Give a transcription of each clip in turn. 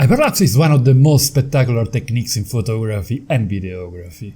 Hyperlapse is one of the most spectacular techniques in photography and videography.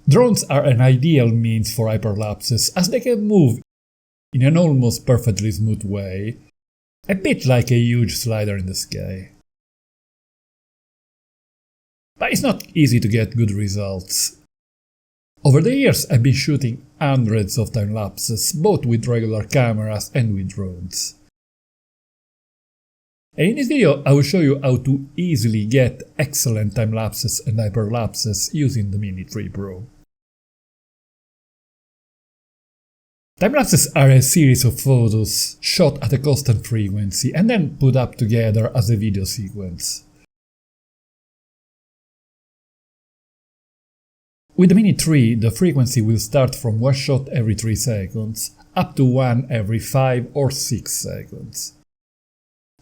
Drones are an ideal means for hyperlapses as they can move in an almost perfectly smooth way, a bit like a huge slider in the sky. But it's not easy to get good results. Over the years I've been shooting hundreds of time-lapses, both with regular cameras and with drones. And in this video I will show you how to easily get excellent time-lapses and hyperlapses using the Mini 3 Pro. Time-lapses are a series of photos shot at a constant frequency and then put up together as a video sequence. With the Mini 3, the frequency will start from one shot every 3 seconds, up to one every 5 or 6 seconds.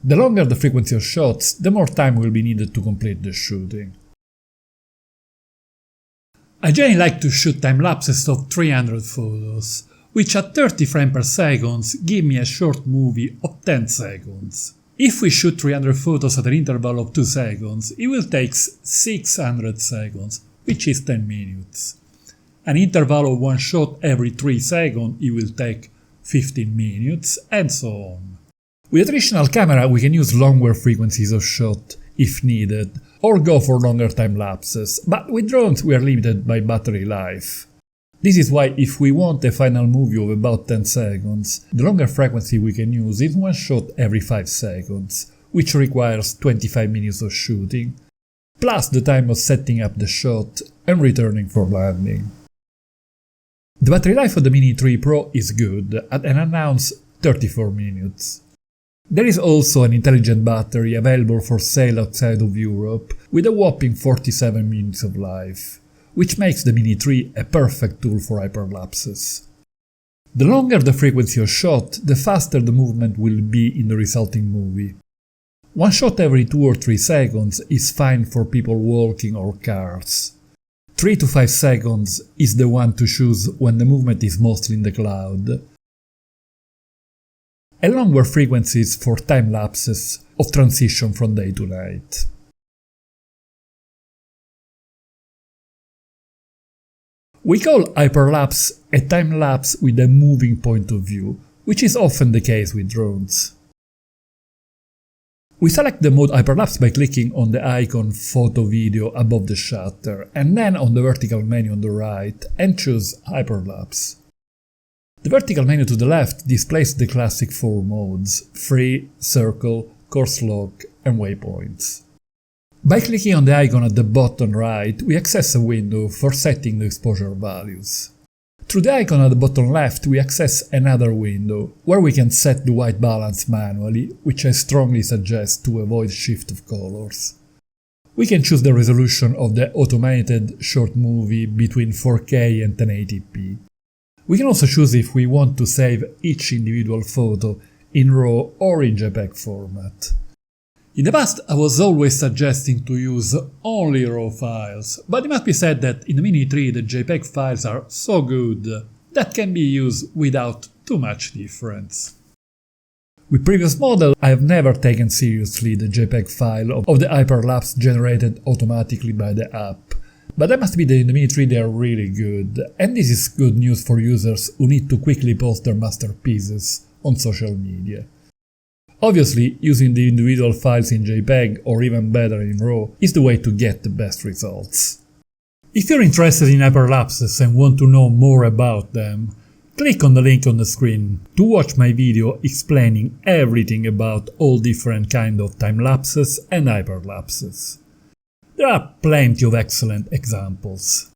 The longer the frequency of shots, the more time will be needed to complete the shooting. I generally like to shoot time-lapses of 300 photos, which at 30 frames per second give me a short movie of 10 seconds. If we shoot 300 photos at an interval of 2 seconds, it will take 600 seconds, which is 10 minutes. An interval of one shot every 3 seconds, it will take 15 minutes, and so on. With a traditional camera we can use longer frequencies of shot if needed, or go for longer time lapses, but with drones we are limited by battery life. This is why if we want a final movie of about 10 seconds, the longer frequency we can use is one shot every 5 seconds, which requires 25 minutes of shooting, plus the time of setting up the shot and returning for landing. The battery life of the Mini 3 Pro is good, at an announced 34 minutes. There is also an intelligent battery available for sale outside of Europe with a whopping 47 minutes of life, which makes the Mini 3 a perfect tool for hyperlapses. The longer the frequency of shot, the faster the movement will be in the resulting movie. One shot every 2 or 3 seconds is fine for people walking or cars. 3 to 5 seconds is the one to choose when the movement is mostly in the cloud. And longer frequencies for time-lapses of transition from day to night. We call hyperlapse a time-lapse with a moving point of view, which is often the case with drones. We select the mode hyperlapse by clicking on the icon Photo Video above the shutter and then on the vertical menu on the right and choose hyperlapse. The vertical menu to the left displays the classic 4 modes: free, circle, course lock and waypoints. By clicking on the icon at the bottom right, we access a window for setting the exposure values. Through the icon at the bottom left, we access another window, where we can set the white balance manually, which I strongly suggest to avoid shift of colors. We can choose the resolution of the automated short movie between 4K and 1080p. We can also choose if we want to save each individual photo in RAW or in JPEG format. In the past I was always suggesting to use only RAW files, but it must be said that in the Mini 3 the JPEG files are so good that can be used without too much difference. With previous models I have never taken seriously the JPEG file of the hyperlapse generated automatically by the app. But I must admit that in the Mini 3 they are really good, and this is good news for users who need to quickly post their masterpieces on social media. Obviously, using the individual files in JPEG or even better in RAW is the way to get the best results. If you're interested in hyperlapses and want to know more about them, click on the link on the screen to watch my video explaining everything about all different kinds of time-lapses and hyperlapses. There are plenty of excellent examples.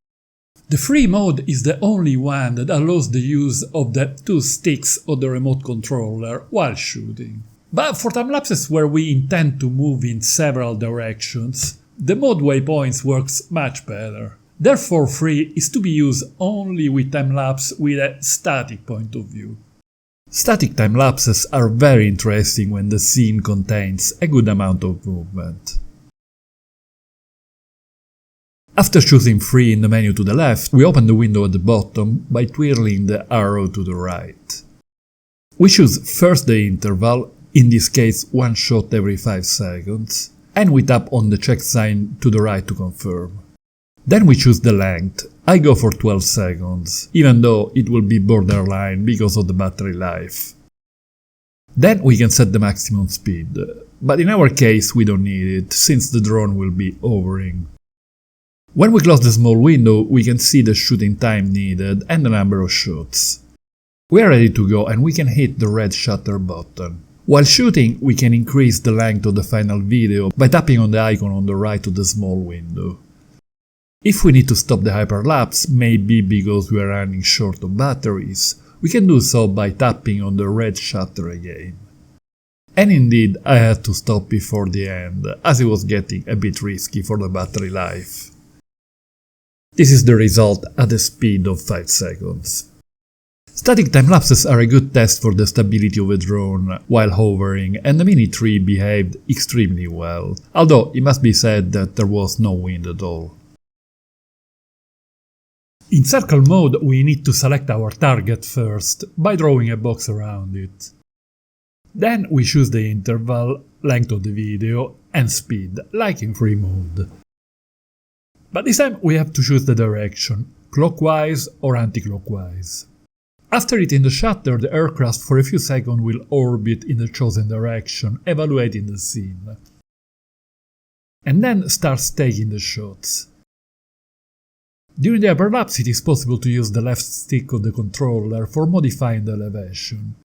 The free mode is the only one that allows the use of the 2 sticks of the remote controller while shooting. But for time-lapses where we intend to move in several directions, the mode waypoints works much better. Therefore free is to be used only with time-lapse with a static point of view. Static time-lapses are very interesting when the scene contains a good amount of movement. After choosing free in the menu to the left, we open the window at the bottom by twirling the arrow to the right. We choose first the interval, in this case one shot every 5 seconds, and we tap on the check sign to the right to confirm. Then we choose the length. I go for 12 seconds, even though it will be borderline because of the battery life. Then we can set the maximum speed, but in our case we don't need it, since the drone will be hovering. When we close the small window, we can see the shooting time needed and the number of shots. We are ready to go and we can hit the red shutter button. While shooting, we can increase the length of the final video by tapping on the icon on the right of the small window. If we need to stop the hyperlapse, maybe because we are running short of batteries, we can do so by tapping on the red shutter again. And indeed, I had to stop before the end, as it was getting a bit risky for the battery life. This is the result at a speed of 5 seconds. Static time-lapses are a good test for the stability of a drone while hovering, and the Mini3 behaved extremely well, although it must be said that there was no wind at all. In circle mode, we need to select our target first by drawing a box around it. Then we choose the interval, length of the video, and speed, like in free mode. But this time we have to choose the direction, clockwise or anti-clockwise. After hitting the shutter, the aircraft for a few seconds will orbit in the chosen direction, evaluating the scene. And then starts taking the shots. During the hyperlapse, it is possible to use the left stick of the controller for modifying the elevation.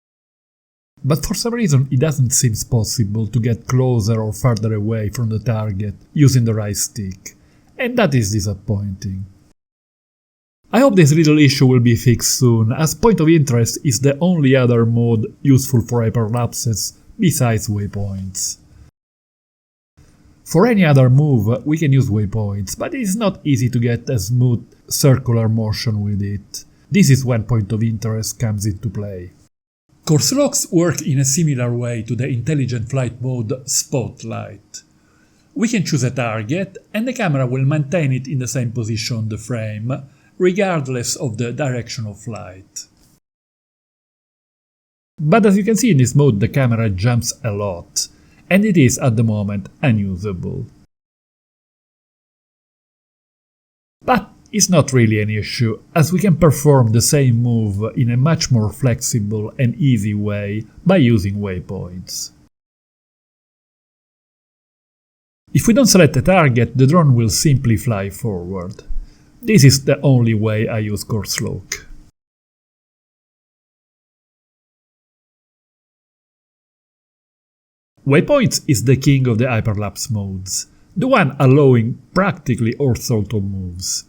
But for some reason it doesn't seem possible to get closer or further away from the target using the right stick, and that is disappointing. I hope this little issue will be fixed soon, as point of interest is the only other mode useful for hyperlapses besides waypoints. For any other move, we can use waypoints, but it is not easy to get a smooth circular motion with it. This is when point of interest comes into play. Course locks work in a similar way to the intelligent flight mode Spotlight. We can choose a target, and the camera will maintain it in the same position on the frame, regardless of the direction of flight. But as you can see in this mode, the camera jumps a lot, and it is at the moment unusable. But it's not really an issue, as we can perform the same move in a much more flexible and easy way by using waypoints. If we don't select a target, the drone will simply fly forward. This is the only way I use course lock. Waypoints is the king of the hyperlapse modes, the one allowing practically all sorts of moves.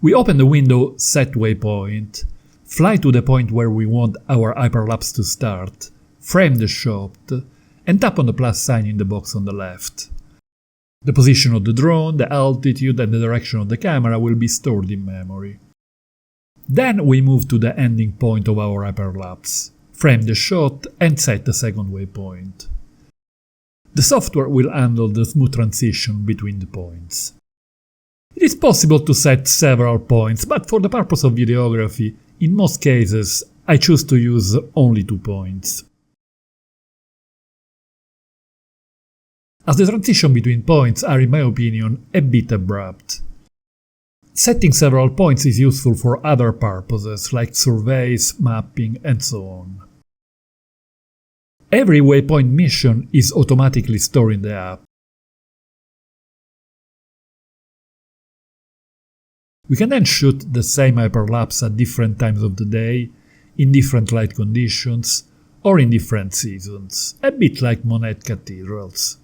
We open the window Set Waypoint, fly to the point where we want our hyperlapse to start, frame the shot, and tap on the plus sign in the box on the left. The position of the drone, the altitude and the direction of the camera will be stored in memory. Then we move to the ending point of our hyperlapse, frame the shot and set the second waypoint. The software will handle the smooth transition between the points. It is possible to set several points, but for the purpose of videography, in most cases, I choose to use only 2 points. As the transition between points are, in my opinion, a bit abrupt. Setting several points is useful for other purposes, like surveys, mapping, and so on. Every waypoint mission is automatically stored in the app. We can then shoot the same hyperlapse at different times of the day, in different light conditions, or in different seasons, a bit like Monet cathedrals.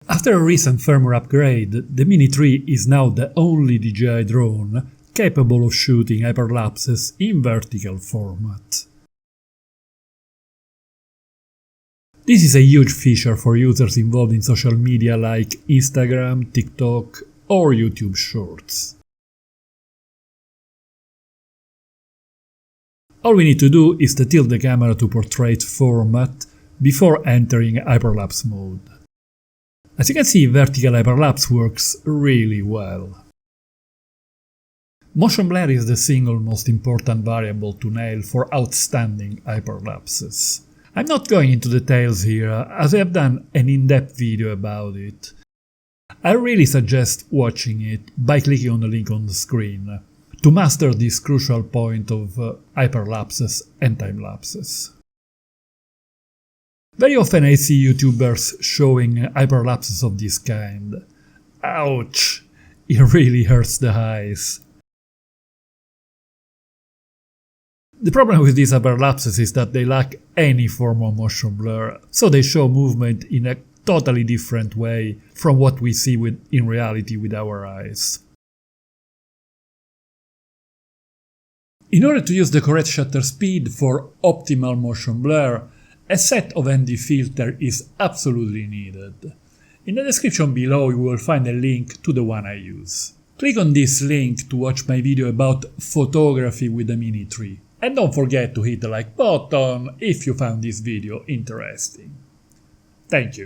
After a recent firmware upgrade, the Mini3 is now the only DJI drone capable of shooting hyperlapses in vertical format. This is a huge feature for users involved in social media like Instagram, TikTok or YouTube Shorts. All we need to do is to tilt the camera to portrait format before entering hyperlapse mode. As you can see, vertical hyperlapse works really well. Motion blur is the single most important variable to nail for outstanding hyperlapses. I'm not going into details here, as I have done an in-depth video about it. I really suggest watching it by clicking on the link on the screen to master this crucial point of hyperlapses and time-lapses. Very often I see YouTubers showing hyperlapses of this kind. Ouch! It really hurts the eyes. The problem with these hyperlapses is that they lack any form of motion blur, so they show movement in a totally different way from what we see in reality with our eyes. In order to use the correct shutter speed for optimal motion blur, a set of ND filter is absolutely needed. In the description below you will find a link to the one I use. Click on this link to watch my video about photography with the Mini3. And don't forget to hit the like button if you found this video interesting. Thank you.